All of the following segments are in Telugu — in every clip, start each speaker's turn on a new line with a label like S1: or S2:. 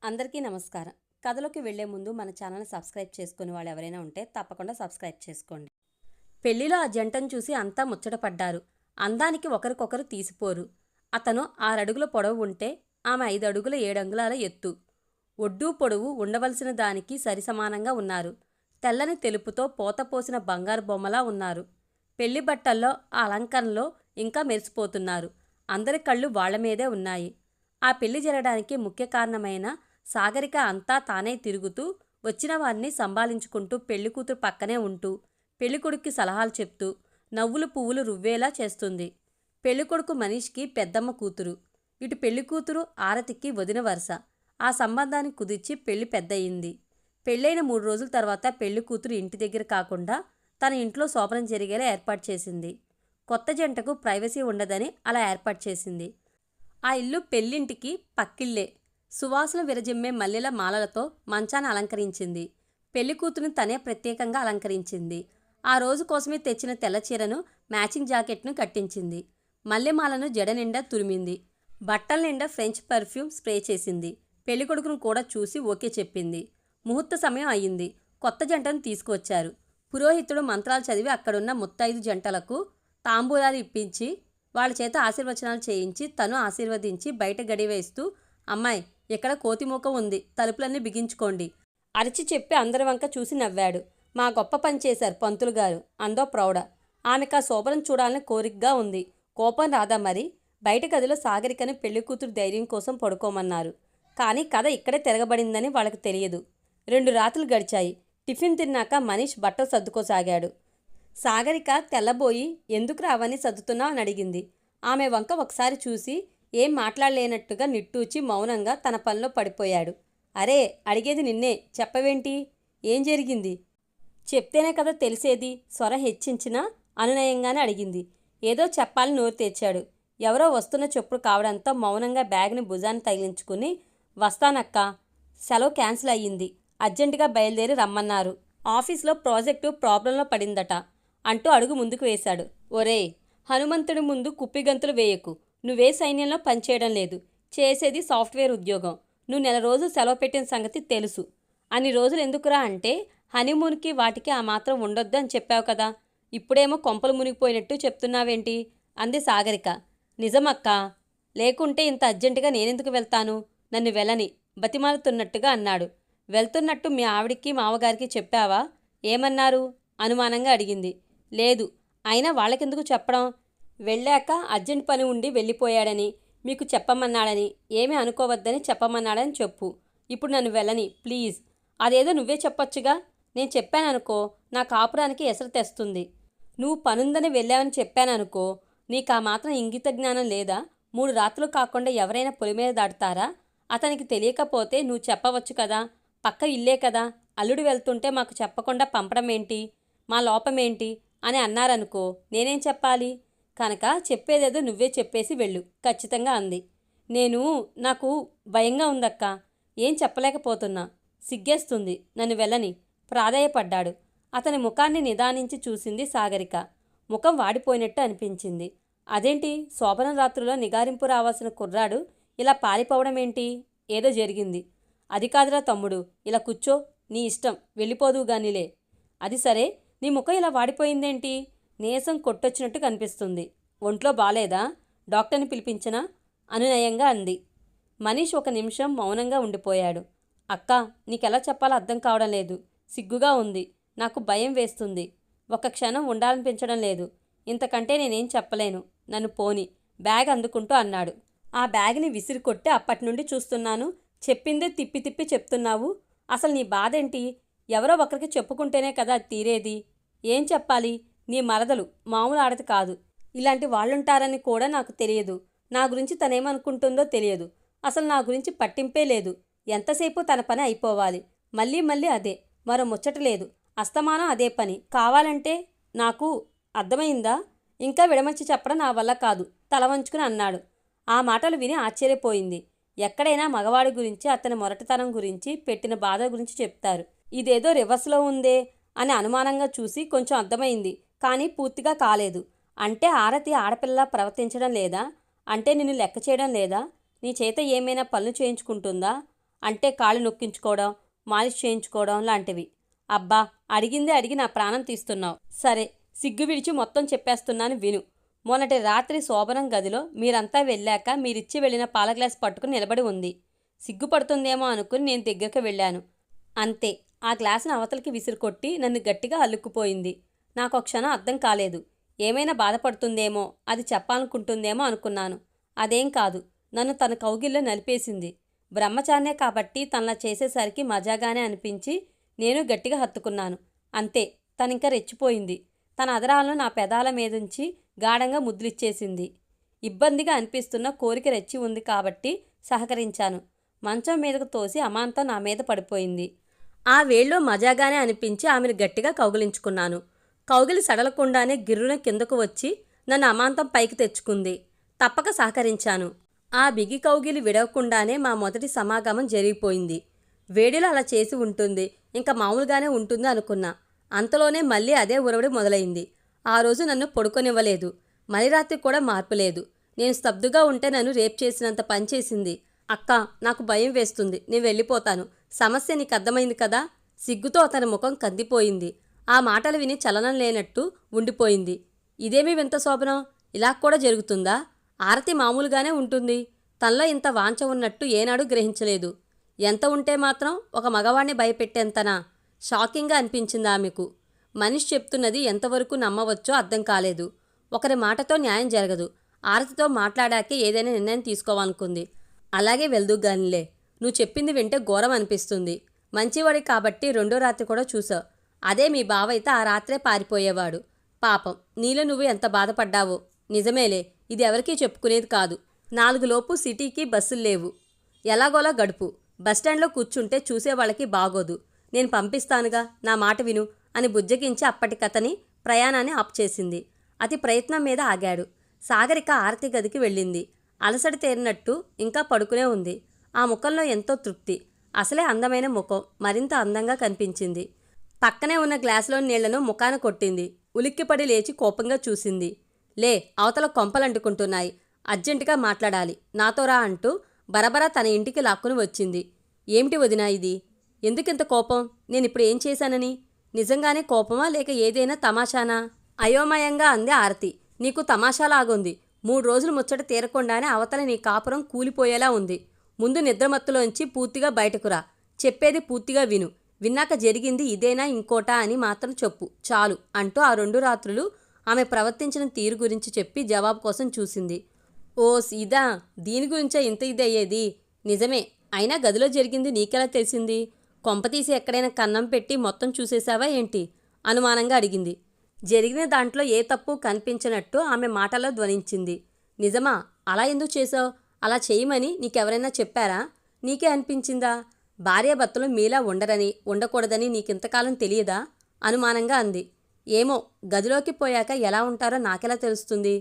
S1: అందరికీ నమస్కారం. కథలోకి వెళ్లే ముందు మన ఛానల్ని సబ్స్క్రైబ్ చేసుకునే వాళ్ళు ఎవరైనా ఉంటే తప్పకుండా సబ్స్క్రైబ్ చేసుకోండి. పెళ్లిలో ఆ జంటను చూసి అంతా ముచ్చటపడ్డారు. అందానికి ఒకరికొకరు తీసిపోరు. అతను 6 అడుగుల పొడవు ఉంటే ఆమె 5 అడుగుల 7 అంగుళాల ఎత్తు. ఒడ్డు పొడవు ఉండవలసిన దానికి సరిసమానంగా ఉన్నారు. తెల్లని తెలుపుతో పోతపోసిన బంగారు బొమ్మలా ఉన్నారు. పెళ్లి బట్టల్లో ఆ అలంకరణలో ఇంకా మెరిసిపోతున్నారు. అందరి కళ్ళు వాళ్ల మీదే ఉన్నాయి. ఆ పెళ్లి జరగడానికి ముఖ్య కారణమైన సాగరిక అంతా తానే తిరుగుతూ వచ్చిన వారిని సంభాళించుకుంటూ పెళ్లికూతురు పక్కనే ఉంటూ పెళ్ళికొడుక్కి సలహాలు చెప్తూ నవ్వులు పువ్వులు రువ్వేలా చేస్తుంది. పెళ్ళికొడుకు మనీష్కి పెద్దమ్మ కూతురు, ఇటు పెళ్లికూతురు ఆరతికి వదిన వరుస. ఆ సంబంధాన్ని కుదిర్చి పెళ్లి పెద్దయింది. పెళ్ళైన 3 రోజుల తర్వాత పెళ్లికూతురు ఇంటి దగ్గర కాకుండా తన ఇంట్లో శోభనం జరిగేలా ఏర్పాటు చేసింది. కొత్త జంటకు ప్రైవసీ ఉండదని అలా ఏర్పాటు చేసింది. ఆ ఇల్లు పెళ్ళింటికి పక్కిళ్ళే. సువాసన విరజిమ్మే మల్లెల మాలలతో మంచాన్ని అలంకరించింది. పెళ్లికూతురుని తనే ప్రత్యేకంగా అలంకరించింది. ఆ రోజు కోసమే తెచ్చిన తెల్ల చీరను మ్యాచింగ్ జాకెట్ను కట్టించింది. మల్లెమాలను జడ నిండా తురిమింది. బట్టల నిండా ఫ్రెంచ్ పర్ఫ్యూమ్ స్ప్రే చేసింది. పెళ్లికొడుకును కూడా చూసి ఓకే చెప్పింది. ముహూర్త సమయం అయ్యింది. కొత్త జంటను తీసుకువచ్చారు. పురోహితుడు మంత్రాలు చదివి అక్కడున్న ముత్తైదు జంటలకు తాంబూలాలు ఇప్పించి వాళ్ళ చేత ఆశీర్వచనాలు చేయించి తను ఆశీర్వదించి బయట గడివేస్తూ, అమ్మాయి ఇక్కడ కోతిమూక ఉంది, తలుపులన్నీ బిగించుకోండి అరిచి చెప్పి అందరి వంక చూసి నవ్వాడు. మా గొప్ప పని చేశారు పంతులు గారు అందో ప్రౌఢ. ఆమెకు ఆ శోభనం చూడాలని కోరికగా ఉంది. కోపం రాదా మరి? బయట గదిలో సాగరికని పెళ్లికూతురు ధైర్యం కోసం పడుకోమన్నారు. కానీ కథ ఇక్కడే తిరగబడిందని వాళ్ళకి తెలియదు. 2 రాత్రులు గడిచాయి. టిఫిన్ తిన్నాక మనీష్ బట్టలు సర్దుకోసాగాడు. సాగరిక తెల్లబోయి ఎందుకు రావని సర్దుతున్నావు అని అడిగింది. ఆమె వంక ఒకసారి చూసి ఏం మాట్లాడలేనట్టుగా నిట్టూచి మౌనంగా తన పనిలో పడిపోయాడు. అరే, అడిగేది నిన్నే, చెప్పవేంటి? ఏం జరిగింది? చెప్తేనే కదా తెలిసేది. స్వరం హెచ్చించినా అనునయంగానే అడిగింది. ఏదో చెప్పాలని నోరు తెచ్చాడు. ఎవరో వస్తున్న చొప్పుడు కావడంతో మౌనంగా బ్యాగ్ని భుజాన్ని తగిలించుకుని, వస్తానక్క, సెలవు క్యాన్సిల్ అయ్యింది, అర్జెంటుగా బయలుదేరి రమ్మన్నారు, ఆఫీస్లో ప్రాజెక్టు ప్రాబ్లంలో పడిందట అంటూ అడుగు ముందుకు వేశాడు. ఒరేయ్, హనుమంతుడి ముందు కుప్పిగంతులు వేయకు. నువ్వే సైన్యంలో పనిచేయడం లేదు, చేసేది సాఫ్ట్వేర్ ఉద్యోగం. నువ్వు 1 నెల రోజులు సెలవు పెట్టిన సంగతి తెలుసు. అన్ని రోజులు ఎందుకురా అంటే హనీమూన్కి వాటికి ఆ మాత్రం ఉండొద్దు అని చెప్పావు కదా. ఇప్పుడేమో కొంపలు మునిగిపోయినట్టు చెప్తున్నావేంటి అంది సాగరిక. నిజమక్కా, లేకుంటే ఇంత అర్జెంటుగా నేనెందుకు వెళ్తాను? నన్ను వెళ్ళని బతిమాలుతున్నట్టుగా అన్నాడు. వెళ్తున్నట్టు మీ ఆవిడికి మావగారికి చెప్పావా? ఏమన్నారు? అనుమానంగా అడిగింది. లేదు. అయినా వాళ్ళకెందుకు చెప్పడం? వెళ్ళాక అర్జెంట్ పని ఉండి వెళ్ళిపోయాడని, మీకు చెప్పమన్నాడని, ఏమీ అనుకోవద్దని చెప్పమన్నాడని చెప్పు. ఇప్పుడు నన్ను వెళ్ళని ప్లీజ్. అదేదో నువ్వే చెప్పొచ్చుగా. నేను చెప్పాననుకో నా కాపురానికి ఎసరు తెస్తుంది. నువ్వు పనుందని వెళ్ళావని చెప్పాననుకో, నీకు ఆ మాత్రం ఇంగిత జ్ఞానం లేదా? 3 రాత్రులు కాకుండా ఎవరైనా పొలిమీద దాటుతారా? అతనికి తెలియకపోతే నువ్వు చెప్పవచ్చు కదా. పక్క ఇల్లే కదా. అల్లుడు వెళ్తుంటే మాకు చెప్పకుండా పంపడం ఏంటి? మా లోపమేంటి అని అన్నారనుకో, నేనేం చెప్పాలి? కనుక చెప్పేదేదో నువ్వే చెప్పేసి వెళ్ళు ఖచ్చితంగా అంది. నాకు భయంగా ఉందక్క, ఏం చెప్పలేకపోతున్నా, సిగ్గేస్తుంది, నన్ను వెళ్ళని ప్రాధేయపడ్డాడు. అతని ముఖాన్ని నిదానించి చూసింది సాగరిక. ముఖం వాడిపోయినట్టు అనిపించింది. అదేంటి, శోభనం రాత్రులో నిగారింపు రావాల్సిన కుర్రాడు ఇలా పారిపోవడం ఏంటి? ఏదో జరిగింది. అది కాదురా తమ్ముడు, ఇలా కూర్చో, నీ ఇష్టం, వెళ్ళిపోదువు గానిలే. అది సరే, నీ ముఖం ఇలా వాడిపోయిందేంటి? నీరసం కొట్టొచ్చినట్టు కనిపిస్తుంది. ఒంట్లో బాలేదా? డాక్టర్ని పిలిపించనా? అనునయంగా అంది. మనీష్ 1 నిమిషం మౌనంగా ఉండిపోయాడు. అక్క, నీకెలా చెప్పాలో అర్థం కావడం లేదు. సిగ్గుగా ఉంది. నాకు భయం వేస్తుంది. 1 క్షణం ఉండాలనిపించడం లేదు. ఇంతకంటే నేనేం చెప్పలేను. నన్ను పోని బ్యాగ్ అందుకుంటూ అన్నాడు. ఆ బ్యాగ్ని విసిరికొట్టి అప్పటినుండి చూస్తున్నాను. చెప్పిందే తిప్పి తిప్పి చెప్తున్నావు. అసలు నీ బాధేంటి? ఎవరో ఒకరికి చెప్పుకుంటేనే కదా అది తీరేది. ఏం చెప్పాలి? నీ మరదలు మామూలు ఆడది కాదు. ఇలాంటి వాళ్ళుంటారని కూడా నాకు తెలియదు. నా గురించి తనేమనుకుంటుందో తెలియదు. అసలు నా గురించి పట్టింపే లేదు. ఎంతసేపు తన పని అయిపోవాలి. మళ్ళీ మళ్ళీ అదే. మరో ముచ్చట లేదు. అస్తమానం అదే పని. కావాలంటే నాకు అర్థమైందా? ఇంకా విడమర్చి చెప్పడం నా వల్ల కాదు తల వంచుకుని అన్నాడు. ఆ మాటలు విని ఆశ్చర్యపోయింది. ఎక్కడైనా మగవాడి గురించి, అతని మొరటితనం గురించి, పెట్టిన బాధ గురించి చెప్తారు. ఇదేదో రివర్స్లో ఉందే అని అనుమానంగా చూసి కొంచెం అర్థమైంది. కానీ పూర్తిగా కాలేదు. అంటే ఆరతి ఆడపిల్లలా ప్రవర్తించడం లేదా? అంటే నిన్ను లెక్క చేయడం లేదా? నీ చేత ఏమైనా పనులు చేయించుకుంటుందా? అంటే కాళ్ళు నొక్కించుకోవడం, మాలిష్ చేయించుకోవడం లాంటివి. అబ్బా, అడిగిందే అడిగి నా ప్రాణం తీస్తున్నావు. సరే, సిగ్గు విడిచి మొత్తం చెప్పేస్తున్నాను విను. మొన్నటి రాత్రి శోభనం గదిలో మీరంతా వెళ్ళాక మీరిచ్చి వెళ్ళిన పాల గ్లాస్ పట్టుకుని నిలబడి ఉంది. సిగ్గుపడుతుందేమో అనుకుని నేను దగ్గరకు వెళ్ళాను. అంతే, ఆ గ్లాసును అవతలికి విసిరికొట్టి నన్ను గట్టిగా అల్లుకుపోయింది. నాకో క్షణం అర్థం కాలేదు. ఏమైనా బాధపడుతుందేమో, అది చెప్పాలనుకుంటుందేమో అనుకున్నాను. అదేం కాదు, నన్ను తన కౌగిల్లో నలిపేసింది. బ్రహ్మచారినే కాబట్టి తనలా చేసేసరికి మజాగానే అనిపించి నేను గట్టిగా హత్తుకున్నాను. అంతే, తనింక రెచ్చిపోయింది. తన అదరాలను నా పెదాల మీదుంచి గాఢంగా ముద్దులిచ్చేసింది. ఇబ్బందిగా అనిపిస్తున్న కోరిక రెచ్చి ఉంది కాబట్టి సహకరించాను. మంచం మీదకు తోసి అమాంతం నా మీద పడిపోయింది. ఆ వేళ్ళో మజాగానే అనిపించి ఆమెను గట్టిగా కౌగిలించుకున్నాను. కౌగిలి సడలకుండానే గిర్రున కిందకు వచ్చి నన్ను అమాంతం పైకి తెచ్చుకుంది. తప్పక సహకరించాను. ఆ బిగి కౌగిలి విడవకుండానే మా మొదటి సమాగమం జరిగిపోయింది. వేడిలో అలా చేసి ఉంటుంది, ఇంకా మామూలుగానే ఉంటుంది అనుకున్నా. అంతలోనే మళ్ళీ అదే ఉరవడి మొదలైంది. ఆ రోజు నన్ను పడుకోనివ్వలేదు. మలి రాత్రి కూడా మార్పు లేదు. నేను స్తబ్దుగా ఉంటే నన్ను రేప్ చేసినంత పనిచేసింది. అక్క, నాకు భయం వేస్తుంది, నేను వెళ్ళిపోతాను. సమస్య నీకు అర్థమైంది కదా? సిగ్గుతో అతని ముఖం కందిపోయింది. ఆ మాటలు విని చలనం లేనట్టు ఉండిపోయింది. ఇదేమీ వింత శోభనం, ఇలా కూడా జరుగుతుందా? ఆరతి మామూలుగానే ఉంటుంది. తనలో ఇంత వాంఛ ఉన్నట్టు ఏనాడు గ్రహించలేదు. ఎంత ఉంటే మాత్రం ఒక మగవాణ్ణి భయపెట్టేంతనా? షాకింగ్గా అనిపించింది ఆమెకు. మనిషి చెప్తున్నది ఎంతవరకు నమ్మవచ్చో అర్థం కాలేదు. ఒకరి మాటతో న్యాయం జరగదు. ఆరతితో మాట్లాడాకే ఏదైనా నిర్ణయం తీసుకోవాలనుకుంది. అలాగే వెళ్దుగానిలే, నువ్వు చెప్పింది వింటే ఘోరం అనిపిస్తుంది. మంచివాడి కాబట్టి రెండో రాత్రి కూడా చూసావు. అదే మీ బావ అయితే ఆ రాత్రే పారిపోయేవాడు. పాపం, నీలో నువ్వు ఎంత బాధపడ్డావో. నిజమేలే, ఇది ఎవరికీ చెప్పుకునేది కాదు. 4 లోపు సిటీకి బస్సులు లేవు. ఎలాగోలా గడుపు. బస్టాండ్లో కూర్చుంటే చూసేవాళ్ళకి బాగోదు. నేను పంపిస్తానుగా, నా మాట విను అని బుజ్జగించి అప్పటికతని ప్రయాణాన్ని ఆప్ చేసింది. అతి ప్రయత్నం మీద ఆగాడు. సాగరిక ఆరతి గదికి వెళ్ళింది. అలసట తేరినట్టు ఇంకా పడుకునే ఉంది. ఆ ముఖంలో ఎంతో తృప్తి. అసలే అందమైన ముఖం మరింత అందంగా కనిపించింది. పక్కనే ఉన్న గ్లాసులోని నీళ్లను ముఖాన కొట్టింది. ఉలిక్కిపడి లేచి కోపంగా చూసింది. లే, అవతల కొంపలంటుకుంటున్నాయి, అర్జెంటుగా మాట్లాడాలి, నాతో రా అంటూ బరబరా తన ఇంటికి లాక్కుని వచ్చింది. ఏమిటి వదినా ఇది? ఎందుకింత కోపం? నేనిప్పుడు ఏం చేశానని? నిజంగానే కోపమా లేక ఏదైనా తమాషానా? అయోమయంగా అంది ఆరతి. నీకు తమాషాలాగుంది. 3 రోజులు ముచ్చట తీరకుండానే అవతల నీ కాపురం కూలిపోయేలా ఉంది. ముందు నిద్రమత్తులోంచి పూర్తిగా బయటకురా. చెప్పేది పూర్తిగా విను. విన్నాక జరిగింది ఇదేనా ఇంకోటా అని మాత్రం చెప్పు చాలు అంటూ ఆ 2 రాత్రులు ఆమె ప్రవర్తించిన తీరు గురించి చెప్పి జవాబు కోసం చూసింది. ఓ సీదా, దీని గురించే ఇంత ఇదయ్యేది? నిజమే, అయినా గదిలో జరిగింది నీకెలా తెలిసింది? కొంపతీసి ఎక్కడైనా కన్నం పెట్టి మొత్తం చూసేశావా ఏంటి? అనుమానంగా అడిగింది. జరిగిన దాంట్లో ఏ తప్పు కనిపించినట్టు ఆమె మాటలో ధ్వనించింది. నిజమా? అలా ఎందుకు చేశావు? అలా చేయమని నీకెవరైనా చెప్పారా? నీకే అనిపించిందా? భార్యాభర్తలు మీలా ఉండరని ఉండకూడదని నీకింతకాలం తెలియదా? అనుమానంగా అంది. ఏమో, గదిలోకి పోయాక ఎలా ఉంటారో నాకెలా తెలుస్తుంది?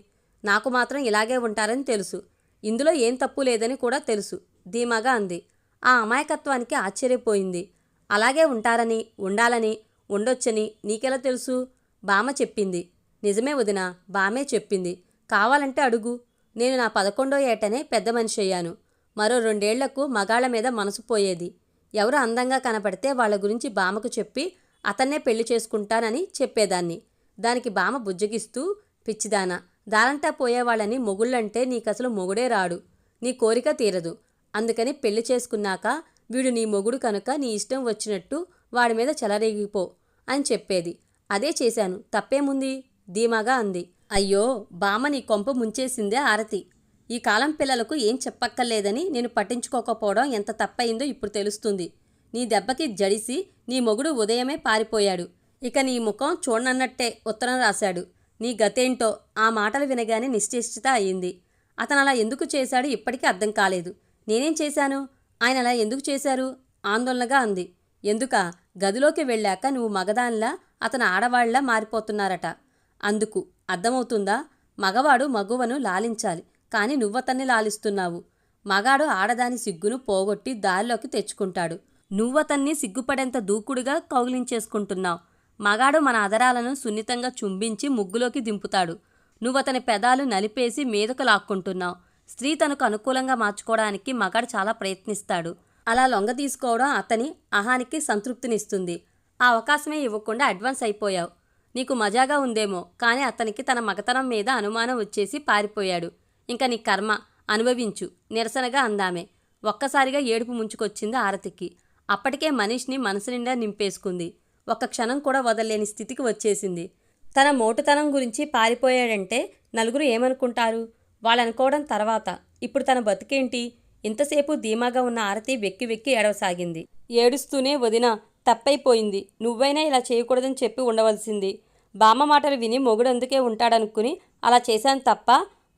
S1: నాకు మాత్రం ఇలాగే ఉంటారని తెలుసు. ఇందులో ఏం తప్పు లేదని కూడా తెలుసు ధీమాగా అంది. ఆ అమాయకత్వానికి ఆశ్చర్యపోయింది. అలాగే ఉంటారని, ఉండాలని, ఉండొచ్చని నీకెలా తెలుసు? బామ్మ చెప్పింది. నిజమే వదినా, బామ్మే చెప్పింది. కావాలంటే అడుగు. నేను నా 11వ ఏటనే పెద్ద మనిషి అయ్యాను. మరో 2 ఏళ్లకు మగాళ్ల మీద మనసు పోయేది. ఎవరు అందంగా కనపడితే వాళ్ల గురించి బామ్మకు చెప్పి అతన్నే పెళ్లి చేసుకుంటానని చెప్పేదాన్ని. దానికి బామ్మ బుజ్జగిస్తూ, పిచ్చిదానా, దారంటా పోయేవాళ్ళని మొగుళ్ళంటే నీకసలు మొగుడే రాడు, నీ కోరిక తీరదు. అందుకని పెళ్లి చేసుకున్నాక వీడు నీ మొగుడు కనుక నీ ఇష్టం వచ్చినట్టు వాడి మీద చెలరేగిపో అని చెప్పేది. అదే చేశాను, తప్పేముంది? ధీమాగా అంది. అయ్యో, బామ్మ నీ కొంప ముంచేసిందే ఆరతి. ఈ కాలం పిల్లలకు ఏం చెప్పక్కర్లేదని నేను పట్టించుకోకపోవడం ఎంత తప్పయిందో ఇప్పుడు తెలుస్తుంది. నీ దెబ్బకి జడిసి నీ మొగుడు ఉదయమే పారిపోయాడు. ఇక నీ ముఖం చూడనన్నట్టే ఉత్తరం రాశాడు. నీ గతేంటో? ఆ మాటలు వినగానే నిశ్చేష్టిత అయింది. అతను అలా ఎందుకు చేశాడు ఇప్పటికీ అర్థం కాలేదు. నేనేం చేశాను? ఆయన అలా ఎందుకు చేశారు? ఆందోళనగా అంది. ఎందుకా? గదిలోకి వెళ్ళాక నువ్వు మగదానిలా అతను ఆడవాళ్లా మారిపోతున్నారట. అందుకు అర్థమవుతుందా? మగవాడు మగువను లాలించాలి, కానీ నువ్వతన్ని లాలిస్తున్నావు. మగాడు ఆడదాని సిగ్గును పోగొట్టి దారిలోకి తెచ్చుకుంటాడు. నువ్వతన్ని సిగ్గుపడేంత దూకుడుగా కౌగిలించేసుకుంటున్నావు. మగాడు మన అదరాలను సున్నితంగా చుంబించి ముగ్గులోకి దింపుతాడు. నువ్వతని పెదాలు నలిపేసి మీదకు లాక్కుంటున్నావు. స్త్రీ తనకు అనుకూలంగా మార్చుకోవడానికి మగాడు చాలా ప్రయత్నిస్తాడు. అలా లొంగ తీసుకోవడం అతని అహానికి సంతృప్తినిస్తుంది. ఆ అవకాశమే ఇవ్వకుండా అడ్వాన్స్ అయిపోయావు. నీకు మజాగా ఉందేమో, కానీ అతనికి తన మగతనం మీద అనుమానం వచ్చేసి పారిపోయాడు. ఇంక నీ కర్మ అనుభవించు నిరసనగా అందామె. ఒక్కసారిగా ఏడుపు ముంచుకొచ్చింది ఆరతికి. అప్పటికే మనీష్ని మనసు నిండా నింపేసుకుంది. ఒక్క క్షణం కూడా వదలలేని స్థితికి వచ్చేసింది. తన మోటుతనం గురించి పారిపోయాడంటే నలుగురు ఏమనుకుంటారు? వాళ్ళనుకోవడం తర్వాత. ఇప్పుడు తన బతుకేంటి? ఇంతసేపు ధీమాగా ఉన్న ఆరతి వెక్కి వెక్కి ఏడవసాగింది. ఏడుస్తూనే, వదినా తప్పైపోయింది, నువ్వైనా ఇలా చేయకూడదని చెప్పి ఉండవలసింది. బామ్మ మాటలు విని మొగుడందుకే ఉంటాడనుకుని అలా చేశాను తప్ప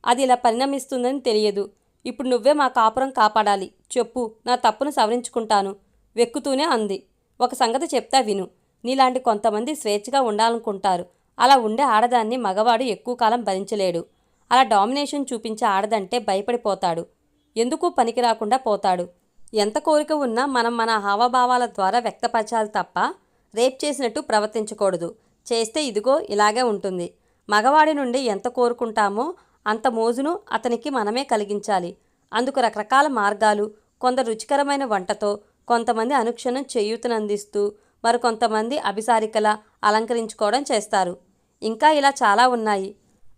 S1: అది ఇలా పరిణమిస్తుందని తెలియదు. ఇప్పుడు నువ్వే మా కాపురం కాపాడాలి. చెప్పు, నా తప్పును సవరించుకుంటాను వెక్కుతూనే అంది. ఒక సంగతి చెప్తా విను. నీలాంటి కొంతమంది స్వేచ్ఛగా ఉండాలనుకుంటారు. అలా ఉండే ఆడదాన్ని మగవాడు ఎక్కువ కాలం భరించలేడు. అలా డామినేషన్ చూపించే ఆడదంటే భయపడిపోతాడు. ఎందుకు పనికి రాకుండా పోతాడు. ఎంత కోరిక ఉన్నా మనం మన హావభావాల ద్వారా వ్యక్తపరచాలి తప్ప రేప్ చేసినట్టు ప్రవర్తించకూడదు. చేస్తే ఇదిగో ఇలాగే ఉంటుంది. మగవాడి నుండి ఎంత కోరుకుంటామో అంత మోజును అతనికి మనమే కలిగించాలి. అందుకు రకరకాల మార్గాలు. కొందరు రుచికరమైన వంటతో, కొంతమంది అనుక్షణం చేయూతనందిస్తూ, మరికొంతమంది అభిసారికలా అలంకరించుకోవడం చేస్తారు. ఇంకా ఇలా చాలా ఉన్నాయి.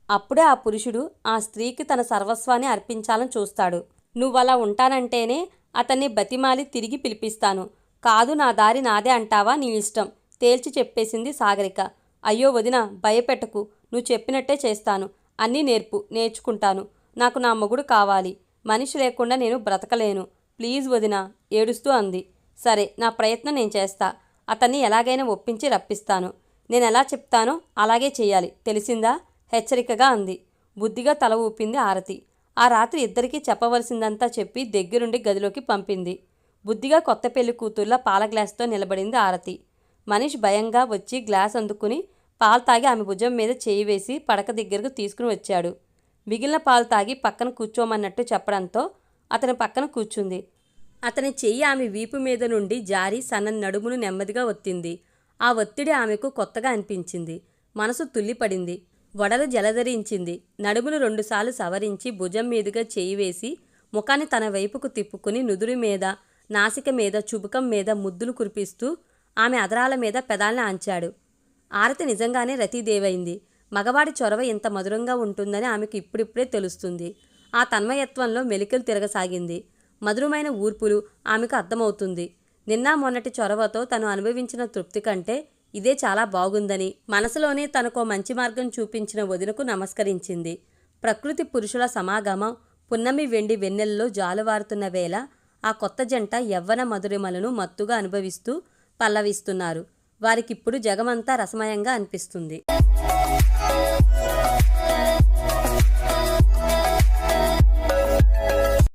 S1: అప్పుడే ఆ పురుషుడు ఆ స్త్రీకి తన సర్వస్వాన్ని అర్పించాలని చూస్తాడు. నువ్వలా ఉంటానంటేనే అతన్ని బతిమాలి తిరిగి పిలిపిస్తాను. కాదు, నా దారి నాదే అంటావా? నీ ఇష్టం తేల్చి చెప్పేసింది సాగరిక. అయ్యో వదినా, భయపెట్టకు. నువ్వు చెప్పినట్టే చేస్తాను. అన్నీ నేర్చుకుంటాను. నాకు నా మొగుడు కావాలి. మనిషి లేకుండా నేను బ్రతకలేను. ప్లీజ్ వదినా ఏడుస్తూ అంది. సరే, నా ప్రయత్నం నేను చేస్తా. అతన్ని ఎలాగైనా ఒప్పించి రప్పిస్తాను. నేను ఎలా చెప్తానో అలాగే చేయాలి, తెలిసిందా? హెచ్చరికగా అంది. బుద్ధిగా తల ఊపింది ఆరతి. ఆ రాత్రి ఇద్దరికీ చెప్పవలసిందంతా చెప్పి దగ్గరుండి గదిలోకి పంపింది. బుద్ధిగా కొత్త పెళ్లి కూతుర్లా పాల గ్లాసుతో నిలబడింది ఆరతి. మనీష్ భయంగా వచ్చి గ్లాస్ అందుకుని పాలు తాగి ఆమె భుజం మీద చేయి వేసి పడక దగ్గరకు తీసుకుని వచ్చాడు. మిగిలిన పాలు తాగి పక్కన కూర్చోమన్నట్టు చెప్పడంతో అతని పక్కన కూర్చుంది. అతని చెయ్యి ఆమె వీపు మీద నుండి జారి సన్నని నడుమును నెమ్మదిగా ఒత్తింది. ఆ ఒత్తిడి ఆమెకు కొత్తగా అనిపించింది. మనసు తుల్లిపడింది. వడలు జలధరించింది. నడుమును 2 సార్లు సవరించి భుజం మీదుగా చేయి వేసి ముఖాన్ని తన వైపుకు తిప్పుకుని నుదురు మీద, నాసిక మీద, చుబుకం మీద ముద్దులు కురిపిస్తూ ఆమె అదరాల మీద పెదాల్ని ఆంచాడు. ఆరతి నిజంగానే రతీదేవైంది. మగవాడి చొరవ ఇంత మధురంగా ఉంటుందని ఆమెకు ఇప్పుడిప్పుడే తెలుస్తుంది. ఆ తన్మయత్వంలో మెలికలు తిరగసాగింది. మధురమైన ఊర్పులు ఆమెకు అర్థమవుతుంది. నిన్న మొన్నటి చొరవతో తను అనుభవించిన తృప్తి కంటే ఇదే చాలా బాగుందని మనసులోనే తనకో మంచి మార్గం చూపించిన వదినకు నమస్కరించింది. ప్రకృతి పురుషుల సమాగమం పున్నమి వెండి వెన్నెల్లో జాలువారుతున్న వేళ ఆ కొత్త జంట యవ్వన మధురిమలను మత్తుగా అనుభవిస్తూ పల్లవిస్తున్నారు. వారికిప్పుడు జగమంతా రసమయంగా అనిపిస్తుంది.